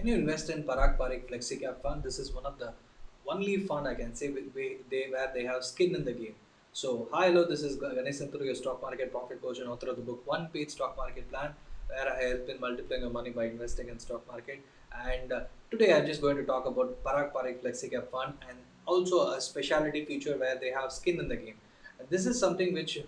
Can you invest in Parag Parikh Flexi Cap Fund? This is one of the only fund I can say where they have skin in the game. So, hi, hello, this is Ganesh Santuru, your stock market profit coach and author of the book One Page Stock Market Plan, where I help in multiplying your money by investing in stock market. And today I'm just going to talk about Parag Parikh Flexi Cap Fund and also a specialty feature where they have skin in the game. And this is something which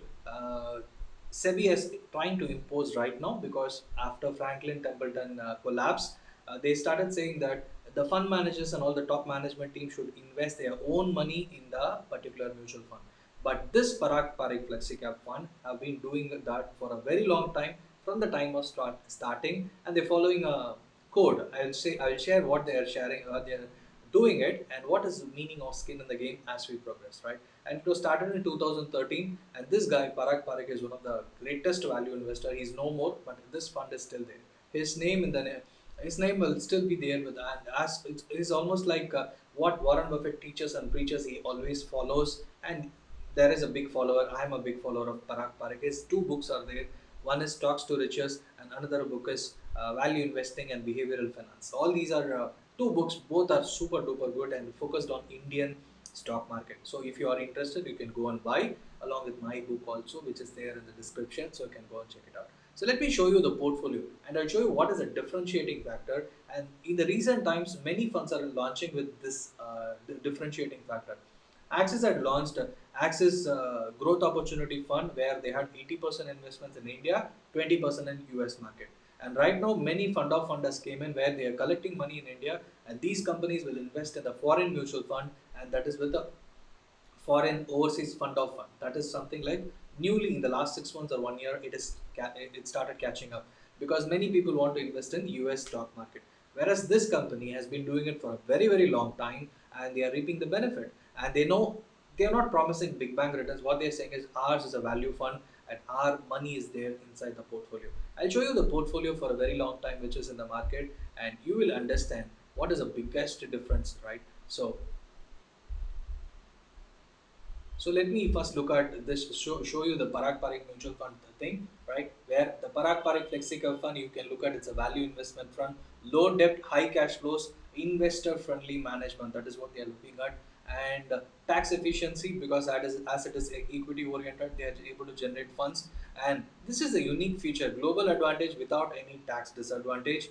SEBI is trying to impose right now because after Franklin Templeton collapse, they started saying that the fund managers and all the top management team should invest their own money in the particular mutual fund. But this Parag Parikh FlexiCap fund have been doing that for a very long time from the time of starting, and they're following a code. I will share what they are sharing. They are doing it and what is the meaning of skin in the game as we progress, right? And it was started in 2013, and this guy Parag Parikh is one of the greatest value investor. He's no more, but this fund is still there. His name in the his name will still be there with, and as it's almost like what Warren Buffett teaches and preaches, he always follows. And there is a big follower. I am a big follower of Parag Parikh. His two books are there. One is Talks to Riches, and another book is Value Investing and Behavioral Finance. All these are two books. Both are super duper good and focused on Indian stock market. So if you are interested, you can go and buy along with my book also, which is there in the description. So you can go and check it out. So let me show you the portfolio and I'll show you what is a differentiating factor. And in the recent times, many funds are launching with this differentiating factor. Axis had launched Axis Growth Opportunity Fund where they had 80% investments in India, 20% in US market. And right now, many fund of funders came in where they are collecting money in India, and these companies will invest in the foreign mutual fund, and that is with the foreign overseas fund of fund. That is something like newly in the last 6 months or 1 year, it started catching up because many people want to invest in US stock market. Whereas this company has been doing it for a very long time, and they are reaping the benefit. And they know they are not promising big bang returns. What they are saying is ours is a value fund and our money is there inside the portfolio. I'll show you the portfolio for a very long time, which is in the market, and you will understand what is the biggest difference, right? So let me first look at this, show you the Parag Parikh mutual fund thing, right? Where the Parag Parikh Flexicap fund, you can look at it's a value investment fund, low debt, high cash flows, investor friendly management. That is what they are looking at. And tax efficiency because as it is equity oriented, they are able to generate funds. And this is a unique feature, global advantage without any tax disadvantage.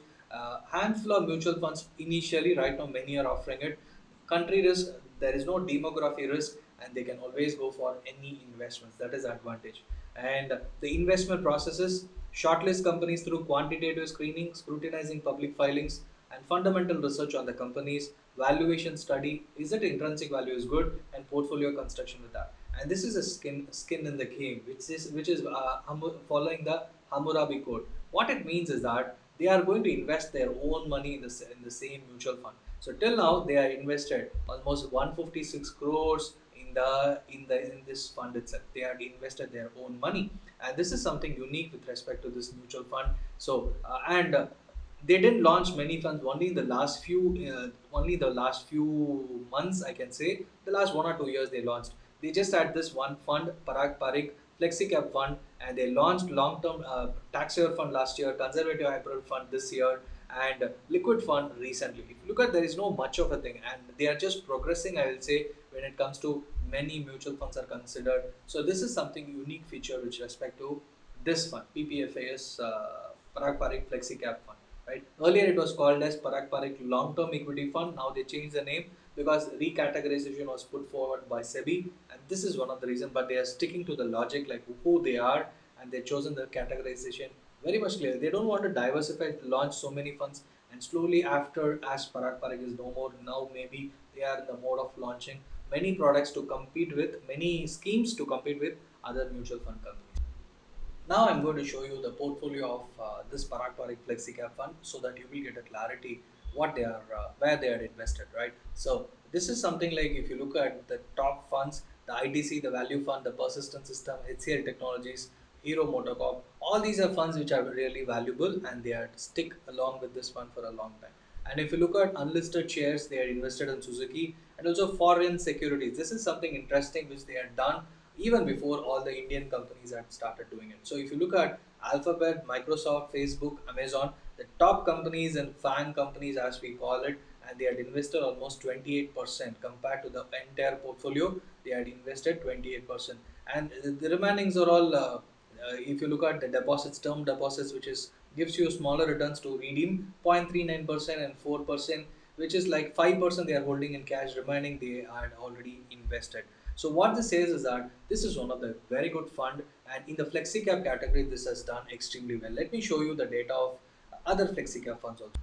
Handful of mutual funds initially, right now many are offering it. Country risk, there is no demography risk, and they can always go for any investments. That is advantage. And the investment processes, shortlist companies through quantitative screening, scrutinizing public filings, and fundamental research on the companies, valuation study, is it intrinsic value is good, and portfolio construction with that. And this is a skin in the game, which is following the Hammurabi code. What it means is that they are going to invest their own money in the same mutual fund. So till now they are invested almost 156 crores in this fund itself. They had invested their own money, and this is something unique with respect to this mutual fund. So and they didn't launch many funds only in the last few months. I can say the last 1 or 2 years they launched. They just had this one fund, Parag Parikh FlexiCap fund, and they launched long-term tax-saver fund last year, conservative hybrid fund this year, and liquid fund recently. If you look at, there is no much of a thing, and they are just progressing. I will say when it comes to many mutual funds are considered. So this is something unique feature with respect to this fund, PPFAS Parag Parikh FlexiCap fund. Right. Earlier it was called as Parag Parikh Long Term Equity Fund. Now they changed the name because recategorization was put forward by SEBI, and this is one of the reasons. But they are sticking to the logic like who they are, and they've chosen the categorization very much clear. They don't want to diversify, launch so many funds, and slowly after as Parag Parikh is no more, now maybe they are in the mode of launching many products to compete with, many schemes to compete with other mutual fund companies. Now I'm going to show you the portfolio of this Parag Parikh FlexiCap fund so that you will get a clarity what they are, where they are invested, right? So this is something like if you look at the top funds, the ITC, the Value Fund, the Persistent System, HCL Technologies, Hero Motocorp, all these are funds which are really valuable and they are stick along with this fund for a long time. And if you look at unlisted shares, they are invested in Suzuki and also foreign securities. This is something interesting which they had done even before all the Indian companies had started doing it. So if you look at Alphabet, Microsoft, Facebook, Amazon, the top companies and FANG companies as we call it, and they had invested almost 28% compared to the entire portfolio. They had invested 28%, and the remainings are all. If you look at the deposits, term deposits, which is gives you smaller returns to redeem 0.39% and 4%, which is like 5% they are holding in cash, remaining they had already invested. So what this says is that this is one of the very good fund, and in the flexi-cap category this has done extremely well. Let me show you the data of other flexi-cap funds also.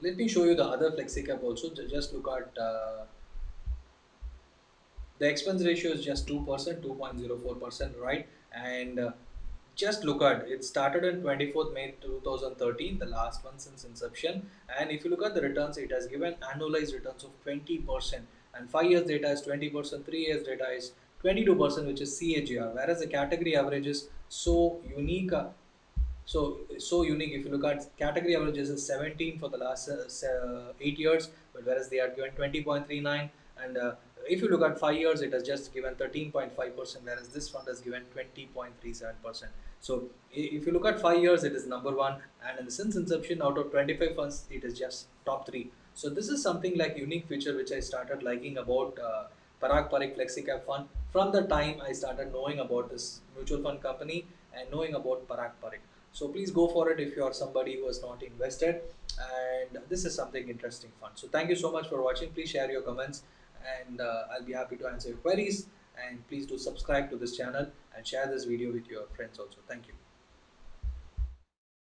Let me show you the other flexi-cap also. Just look at the expense ratio is just 2%, 2.04%, right? And just look at it, started on 24th May 2013, the last one since inception. And if you look at the returns, it has given annualized returns of 20%, and 5 years data is 20%, 3 years data is 22%, which is CAGR, whereas the category average is so unique. So unique. If you look at category averages is 17 for the last 8 years, but whereas they are given 20.39, and if you look at 5 years, it has just given 13.5%, whereas this fund has given 20.37%. So if you look at 5 years, it is number one, and since inception, out of 25 funds, it is just top three. So this is something like unique feature which I started liking about Parag Parikh FlexiCap fund from the time I started knowing about this mutual fund company and knowing about Parag Parikh. So please go for it if you are somebody who has not invested, and this is something interesting fun. So thank you so much for watching. Please share your comments, and I'll be happy to answer your queries. And please do subscribe to this channel and share this video with your friends also. Thank you.